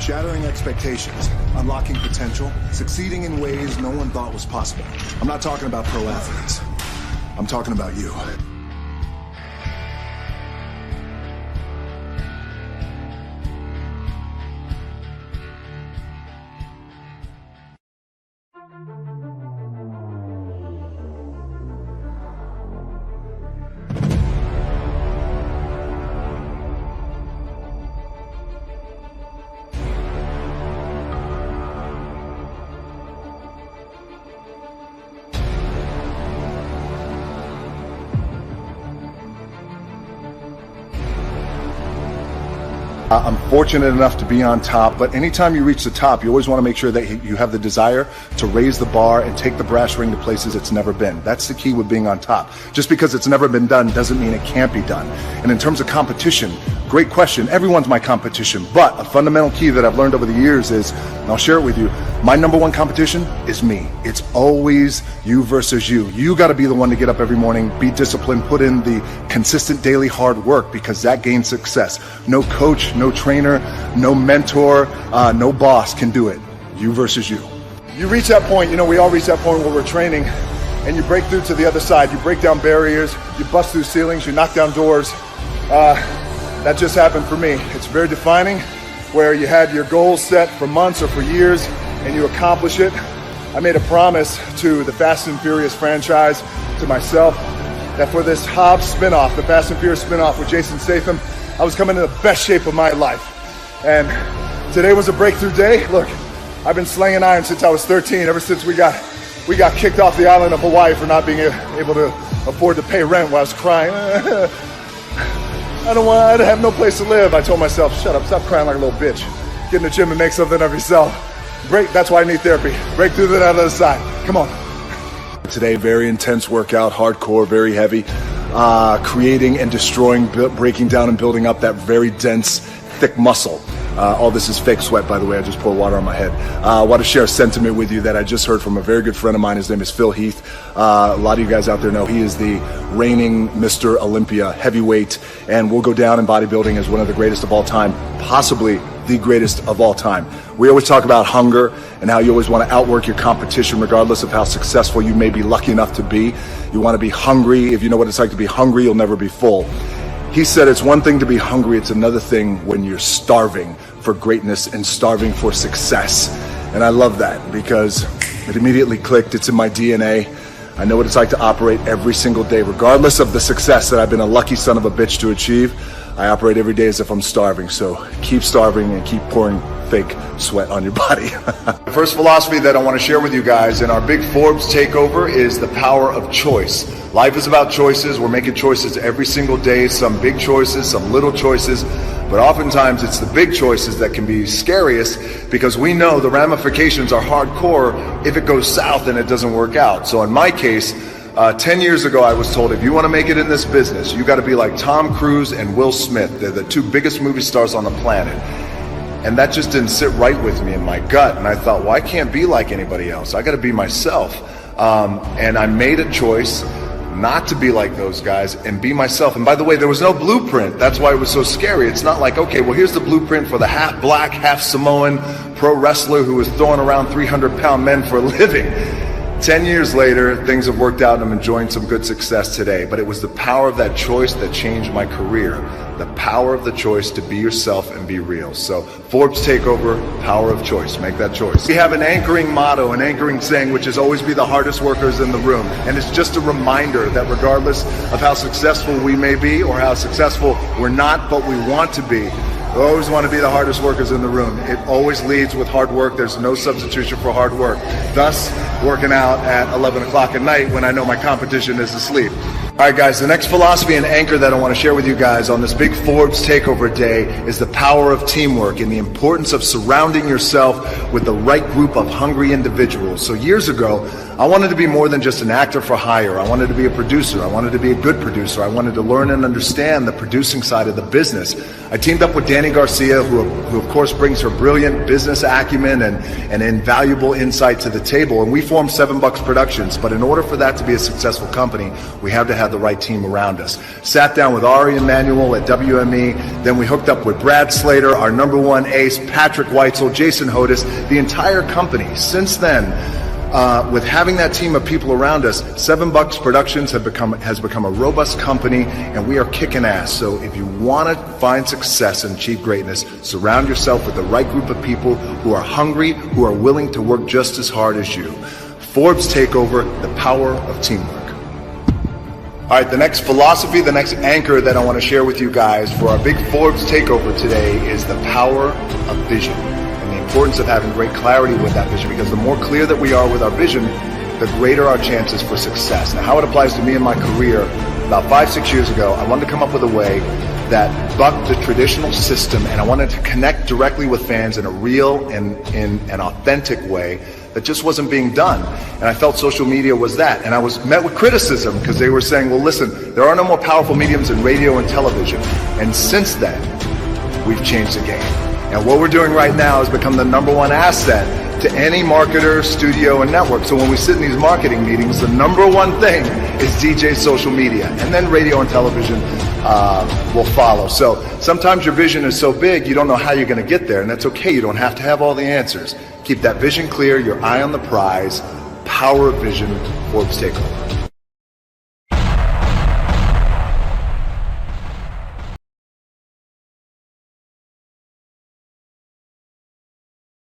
Shattering expectations, unlocking potential, succeeding in ways no one thought was possible. I'm not talking about pro athletes. I'm talking about you. I'm fortunate enough to be on top, but anytime you reach the top, you always want to make sure that you have the desire to raise the bar and take the brass ring to places it's never been. That's the key with being on top. Just because it's never been done doesn't mean it can't be done. And in terms of competition, great question. Everyone's my competition, but a fundamental key that I've learned over the years is, and I'll share it with you, my number one competition is me. It's always you versus you. You got to be the one to get up every morning, be disciplined, put in the consistent daily hard work, because that gains success. No coach, no trainer, no mentor, no boss can do it. You versus you. You reach that point, we all reach that point where we're training, and you break through to the other side. You break down barriers, you bust through ceilings, you knock down doors. That just happened for me. It's very defining, where you had your goals set for months or for years, and you accomplish it. I made a promise to the Fast and Furious franchise, to myself, that for this Hobbs spinoff, the Fast and Furious spinoff with Jason Statham, I was coming in the best shape of my life. And today was a breakthrough day. Look, I've been slinging iron since I was 13, ever since we got kicked off the island of Hawaii for not being able to afford to pay rent while I was crying. I have no place to live. I told myself, shut up, stop crying like a little bitch. Get in the gym and make something of yourself. That's why I need therapy. Break through to the other side. Come on. Today, very intense workout, hardcore, very heavy. Creating and destroying, breaking down and building up that very dense, thick muscle. All this is fake sweat, by the way. I just poured water on my head. I want to share a sentiment with you that I just heard from a very good friend of mine. His name is Phil Heath. A lot of you guys out there know he is the reigning Mr. Olympia heavyweight, and will go down in bodybuilding as one of the greatest of all time, possibly the greatest of all time. We always talk about hunger and how you always want to outwork your competition regardless of how successful you may be lucky enough to be. You want to be hungry. If you know what it's like to be hungry, you'll never be full. He said it's one thing to be hungry, it's another thing when you're starving for greatness and starving for success. And I love that because it immediately clicked. It's in my DNA. I know what it's like to operate every single day, regardless of the success that I've been a lucky son of a bitch to achieve. I operate every day as if I'm starving, so keep starving and keep pouring fake sweat on your body. The first philosophy that I want to share with you guys in our big Forbes takeover is the power of choice. Life is about choices. We're making choices every single day, some big choices, some little choices, but oftentimes it's the big choices that can be scariest because we know the ramifications are hardcore if it goes south and it doesn't work out. So in my case, 10 years ago, I was told, if you want to make it in this business, you got to be like Tom Cruise and Will Smith. They're the two biggest movie stars on the planet. And that just didn't sit right with me in my gut. And I thought, well, I can't be like anybody else. I got to be myself. And I made a choice not to be like those guys and be myself. And by the way, there was no blueprint. That's why it was so scary. It's not like, okay, well, here's the blueprint for the half black, half Samoan pro wrestler who was throwing around 300-pound men for a living. 10 years later, things have worked out and I'm enjoying some good success today. But it was the power of that choice that changed my career. The power of the choice to be yourself and be real. So Forbes Takeover, power of choice. Make that choice. We have an anchoring motto, an anchoring saying, which is always be the hardest workers in the room. And it's just a reminder that regardless of how successful we may be or how successful we're not, but we want to be, we always want to be the hardest workers in the room. It always leads with hard work. There's no substitution for hard work. Thus, working out at 11 o'clock at night when I know my competition is asleep. All right, guys, the next philosophy and anchor that I want to share with you guys on this big Forbes Takeover Day is the power of teamwork and the importance of surrounding yourself with the right group of hungry individuals. So years ago, I wanted to be more than just an actor for hire. I wanted to be a producer. I wanted to be a good producer. I wanted to learn and understand the producing side of the business. I teamed up with Danny Garcia, who of course brings her brilliant business acumen and invaluable insight to the table. And we formed $7 Productions. But in order for that to be a successful company, we have to have the right team around us. Sat down with Ari Emanuel at WME. Then we hooked up with Brad Slater, our #1 ace, Patrick Weitzel, Jason Hodis, the entire company. Since then, with having that team of people around us, $7 Productions has become a robust company, and we are kicking ass. So if you want to find success and achieve greatness, surround yourself with the right group of people who are hungry, who are willing to work just as hard as you. Forbes Takeover, the power of teamwork. All right, the next philosophy, the next anchor that I want to share with you guys for our big Forbes Takeover today is the power of vision. The importance of having great clarity with that vision, because the more clear that we are with our vision, the greater our chances for success. Now, how it applies to me in my career, about 5-6 years ago, I wanted to come up with a way that bucked the traditional system, and I wanted to connect directly with fans in a real and in an authentic way that just wasn't being done. And I felt social media was that. And I was met with criticism because they were saying, well, listen, there are no more powerful mediums in radio and television. And since then, we've changed the game. And what we're doing right now is become the #1 asset to any marketer, studio, and network. So when we sit in these marketing meetings, the #1 thing is DJ social media, and then radio and television will follow. So sometimes your vision is so big, you don't know how you're going to get there, and that's okay. You don't have to have all the answers. Keep that vision clear, your eye on the prize. Power of vision, Forbes Takeover.